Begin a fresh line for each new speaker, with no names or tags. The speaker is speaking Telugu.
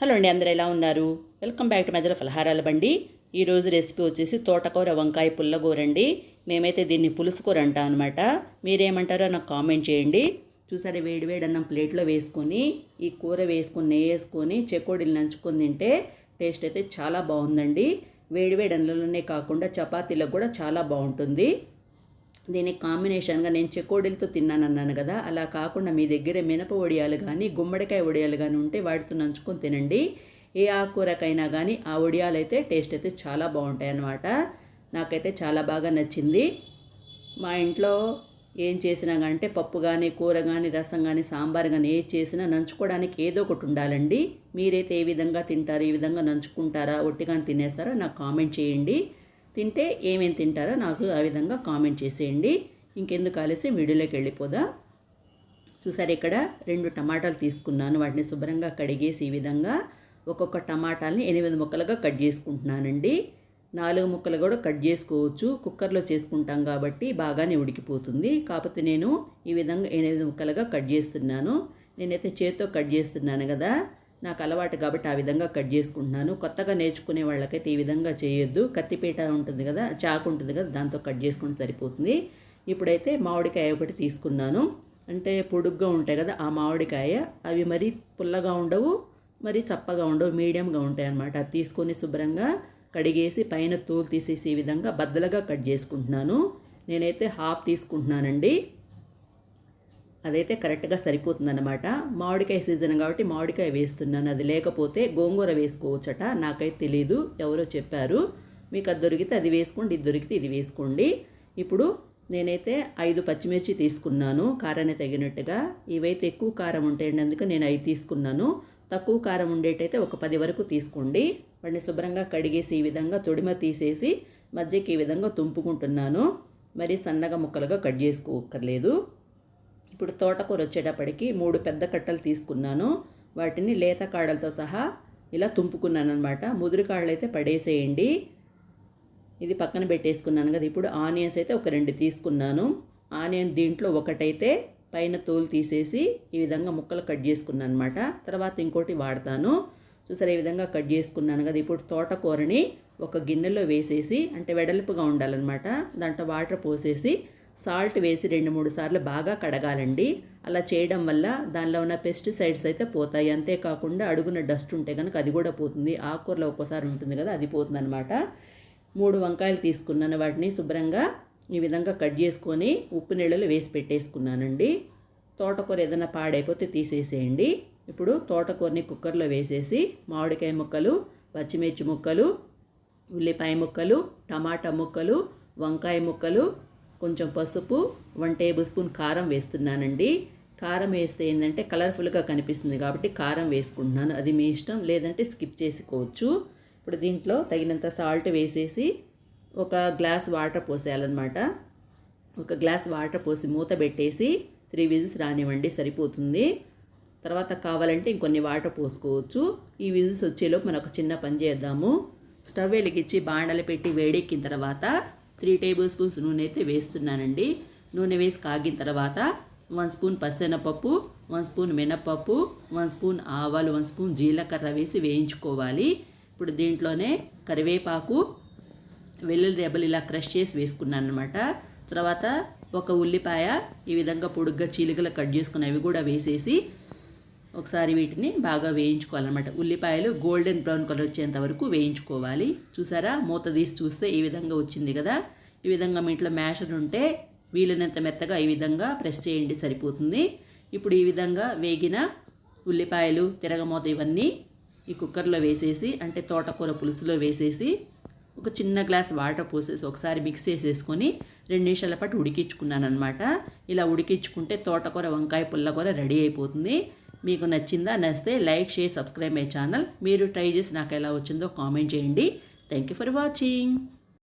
హలో అండి, అందరూ ఎలా ఉన్నారు? వెల్కమ్ బ్యాక్ టు మధ్యలో ఫలహారాల బండి. ఈరోజు రెసిపీ వచ్చేసి తోటకూర వంకాయ పుల్లగూర అండి. మేమైతే దీన్ని పులుసుకూర అంటాం అనమాట. మీరేమంటారో నాకు కామెంట్ చేయండి. చూసారా, వేడివేడి అన్నం ప్లేట్లో వేసుకొని ఈ కూర వేసుకొని నెయ్యి వేసుకొని చెకోడీలు నంచుకొని తింటే టేస్ట్ అయితే చాలా బాగుందండి. వేడివేడి అన్నంలోనే కాకుండా చపాతీలకు కూడా చాలా బాగుంటుంది. దీనికి కాంబినేషన్గా నేను చెకోడీలతో తిన్నాను అన్నాను కదా, అలా కాకుండా మీ దగ్గర మినప వడియాలు కానీ గుమ్మడికాయ వడియాలు కానీ ఉంటే వాటితో నంచుకొని తినండి. ఏ ఆకుకూరకైనా కానీ ఆ వడియాలు అయితే టేస్ట్ అయితే చాలా బాగుంటాయి అన్నమాట. నాకైతే చాలా బాగా నచ్చింది. మా ఇంట్లో ఏం చేసినా అంటే పప్పు కానీ కూర కానీ రసం కానీ సాంబార్ కానీ ఏది చేసినా నంచుకోవడానికి ఏదో ఒకటి ఉండాలండి. మీరైతే ఏ విధంగా తింటారు, ఈ విధంగా నంచుకుంటారా, ఒట్టిగాని తినేస్తారా నాకు కామెంట్ చేయండి. తింటే ఏమేమి తింటారో నాకు ఆ విధంగా కామెంట్ చేసేయండి. ఇంకెందుకు ఆలస్యం వీడియోలోకి వెళ్ళిపోదాం. చూసారు, ఇక్కడ 2 టమాటాలు తీసుకున్నాను. వాటిని శుభ్రంగా కడిగేసి ఈ విధంగా ఒక్కొక్క టమాటాలని 8 ముక్కలుగా కట్ చేసుకుంటున్నానండి. 4 ముక్కలు కూడా కట్ చేసుకోవచ్చు. కుక్కర్లో చేసుకుంటాం కాబట్టి బాగానే ఉడికిపోతుంది. కాకపోతే నేను ఈ విధంగా 8 ముక్కలుగా కట్ చేస్తున్నాను. నేనైతే చేత్తో కట్ చేస్తున్నాను కదా, నాకు అలవాటు కాబట్టి ఆ విధంగా కట్ చేసుకుంటున్నాను. కొత్తగా నేర్చుకునే వాళ్ళకైతే ఈ విధంగా చేయొద్దు. కత్తిపీట ఉంటుంది కదా, చాకు ఉంటుంది కదా, దాంతో కట్ చేసుకుంటే సరిపోతుంది. ఇప్పుడైతే మామిడికాయ ఒకటి తీసుకున్నాను. అంటే పొడుగ్గా ఉంటాయి కదా ఆ మామిడికాయ, అవి మరీ పుల్లగా ఉండవు, మరీ చప్పగా ఉండవు, మీడియంగా ఉంటాయి అన్నమాట. అది తీసుకొని శుభ్రంగా కడిగేసి పైన తోలు తీసేసి ఈ విధంగా బద్దలుగా కట్ చేసుకుంటున్నాను. నేనైతే హాఫ్ తీసుకుంటున్నానండి. అదైతే కరెక్ట్గా సరిపోతుందన్నమాట. మామిడికాయ సీజన్ కాబట్టి మామిడికాయ వేస్తున్నాను. అది లేకపోతే గోంగూర వేసుకోవచ్చట, నాకైతే తెలీదు, ఎవరో చెప్పారు. మీకు అది దొరికితే అది వేసుకోండి, ఇది దొరికితే ఇది వేసుకోండి. ఇప్పుడు నేనైతే 5 పచ్చిమిర్చి తీసుకున్నాను, కారాన్ని తగినట్టుగా. ఇవైతే ఎక్కువ కారం ఉంటాయండి, అందుకే నేను 5 తీసుకున్నాను. తక్కువ కారం ఉండేటైతే ఒక 10 వరకు తీసుకోండి. వాటిని శుభ్రంగా కడిగేసి ఈ విధంగా తొడిమ తీసేసి మధ్యకి ఈ విధంగా తుంపుకుంటున్నాను. మరీ సన్నగా ముక్కలుగా కట్ చేసుకోక్కర్లేదు. ఇప్పుడు తోటకూర వచ్చేటప్పటికి 3 పెద్ద కట్టలు తీసుకున్నాను. వాటిని లేత కాడలతో సహా ఇలా తుంపుకున్నాను అనమాట. ముదురు కాడలు అయితే పడేసేయండి. ఇది పక్కన పెట్టేసుకున్నాను కదా. ఇప్పుడు ఆనియన్స్ అయితే ఒక 2 తీసుకున్నాను. ఆనియన్ దీంట్లో ఒకటైతే పైన తోలు తీసేసి ఈ విధంగా ముక్కలు కట్ చేసుకున్నాను అనమాట. తర్వాత ఇంకోటి వాడతాను. చూసారా, ఈ విధంగా కట్ చేసుకున్నాను కదా. ఇప్పుడు తోటకూరని ఒక గిన్నెలో వేసేసి, అంటే వెడల్పుగా ఉండాలన్నమాట, దాంట్లో వాటర్ పోసేసి సాల్ట్ వేసి 2-3 సార్లు బాగా కడగాలండి. అలా చేయడం వల్ల దానిలో ఉన్న పెస్టిసైడ్స్ అయితే పోతాయి. అంతేకాకుండా అడుగున డస్ట్ ఉంటే కనుక అది కూడా పోతుంది. ఆకుకూరలో ఒక్కోసారి ఉంటుంది కదా, అది పోతుంది అనమాట. 3 వంకాయలు తీసుకున్నాను. వాటిని శుభ్రంగా ఈ విధంగా కట్ చేసుకొని ఉప్పు నీళ్ళలో వేసి పెట్టేసుకున్నానండి. తోటకూర ఏదైనా పాడైపోతే తీసేసేయండి. ఇప్పుడు తోటకూరని కుక్కర్లో వేసేసి మామిడికాయ ముక్కలు, పచ్చిమిర్చి ముక్కలు, ఉల్లిపాయ ముక్కలు, టమాటా ముక్కలు, వంకాయ ముక్కలు, కొంచెం పసుపు, 1 టేబుల్ స్పూన్ కారం వేస్తున్నానండి. కారం వేస్తే ఏంటంటే కలర్ఫుల్గా కనిపిస్తుంది కాబట్టి కారం వేసుకుంటున్నాను. అది మీ ఇష్టం, లేదంటే స్కిప్ చేసుకోవచ్చు. ఇప్పుడు దీంట్లో తగినంత సాల్ట్ వేసేసి ఒక గ్లాస్ వాటర్ పోసేయాలన్నమాట. ఒక గ్లాస్ వాటర్ పోసి మూత పెట్టేసి 3 విజిల్స్ రానివ్వండి, సరిపోతుంది. తర్వాత కావాలంటే ఇంకొన్ని వాటర్ పోసుకోవచ్చు. ఈ విజిల్స్ వచ్చేలోపు మనం ఒక చిన్న పని చేద్దాము. స్టవ్ వెలిగించి బాండలు పెట్టి వేడెక్కిన తర్వాత 3 టేబుల్ స్పూన్స్ నూనె అయితే వేస్తున్నానండి. నూనె వేసి కాగిన తర్వాత 1 స్పూన్ పచ్చెనపప్పు, 1 స్పూన్ మినపప్పు, 1 స్పూన్ ఆవాలు, 1 స్పూన్ జీలకర్ర వేసి వేయించుకోవాలి. ఇప్పుడు దీంట్లోనే కరివేపాకు, వెల్లుల్లి రెబ్బలు ఇలా క్రష్ చేసి వేసుకున్నాను అనమాట. తర్వాత ఒక ఉల్లిపాయ ఈ విధంగా పొడుగ్గా చీలికలు కట్ చేసుకుని అవి కూడా వేసేసి ఒకసారి వీటిని బాగా వేయించుకోవాలన్నమాట. ఉల్లిపాయలు గోల్డెన్ బ్రౌన్ కలర్ వచ్చేంత వరకు వేయించుకోవాలి. చూసారా, మూత తీసి చూస్తే ఈ విధంగా వచ్చింది కదా. ఈ విధంగా మీ ఇంట్లో మ్యాషర్ ఉంటే వీలైనంత మెత్తగా ఈ విధంగా ప్రెస్ చేయండి, సరిపోతుంది. ఇప్పుడు ఈ విధంగా వేగిన ఉల్లిపాయలు, తిరగమూత ఇవన్నీ ఈ కుక్కర్లో వేసేసి, అంటే తోటకూర పులుసులో వేసేసి ఒక చిన్న గ్లాస్ వాటర్ పోసేసి ఒకసారి మిక్స్ చేసేసుకొని 2 నిమిషాల పాటు ఉడికించుకున్నాను అనమాట. ఇలా ఉడికించుకుంటే తోటకూర వంకాయ పుల్లకూర రెడీ అయిపోతుంది. మీకు నచ్చిందా? నచ్చితే like, share, subscribe my channel. మీరు ట్రై చేసి నాకు ఎలా వచ్చిందో కామెంట్ చేయండి. Thank you for watching.